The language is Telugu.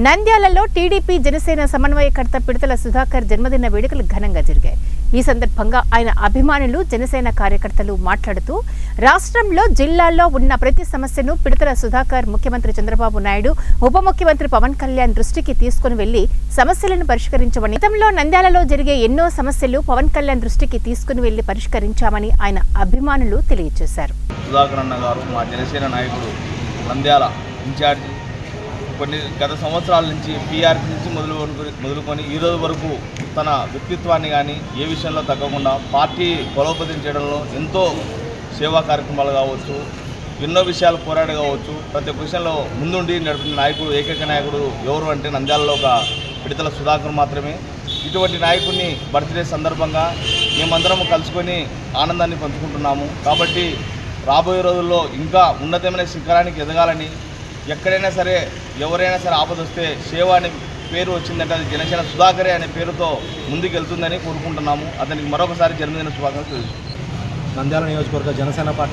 నంద్యాలలో టీడీపీ జనసేన సమన్వయకర్త పిడతల సుధాకర్ జన్మదిన వేడుకలు ఘనంగా జరిగాయి. ఈ సందర్భంగా ఆయన అభిమానులు, జనసేన కార్యకర్తలు మాట్లాడుతూ రాష్ట్రంలో జిల్లాల్లో ఉన్న ప్రతి సమస్యను పిడతల సుధాకర్ ముఖ్యమంత్రి చంద్రబాబు నాయుడు, ఉప ముఖ్యమంత్రి పవన్ కళ్యాణ్ దృష్టికి తీసుకుని వెళ్లి సమస్యలను పరిష్కరించమని, గతంలో నంద్యాలలో జరిగే ఎన్నో సమస్యలు పవన్ కళ్యాణ్ దృష్టికి తీసుకుని వెళ్లి పరిష్కరించామని ఆయన అభిమానులు తెలియజేశారు. సుధాకర్ అన్న గారు మా జనసేన నాయకుడు, నంద్యాల ఇన్ఛార్జి, కొన్ని గత సంవత్సరాల నుంచి పీఆర్పీ నుంచి మొదలుకొని ఈరోజు వరకు తన వ్యక్తిత్వాన్ని కానీ ఏ విషయంలో తగ్గకుండా పార్టీ బలోపేతం చేయడంలో ఎంతో సేవా కార్యక్రమాలు కావచ్చు, ఎన్నో విషయాలు పోరాడు కావచ్చు, ప్రతి ఒక్క విషయంలో ముందుండి నడిపిన నాయకుడు, ఏకైక నాయకుడు ఎవరు అంటే నంద్యాలలో ఒక పిడతల సుధాకర్ మాత్రమే. ఇటువంటి నాయకుడిని బర్త్డే సందర్భంగా మేమందరం కలుసుకొని ఆనందాన్ని పంచుకుంటున్నాము. కాబట్టి రాబోయే రోజుల్లో ఇంకా ఉన్నతమైన శిఖరానికి ఎదగాలని, ఎక్కడైనా సరే ఎవరైనా సరే ఆపదొస్తే సేవ అనే పేరు వచ్చిందంటే అది జనసేన సుధాకరే అనే పేరుతో ముందుకు వెళ్తుందని కోరుకుంటున్నాము. అతనికి మరొకసారి జన్మదిన శుభాకాంక్షలు. నంద్యాల నియోజకవర్గ జనసేన పార్టీ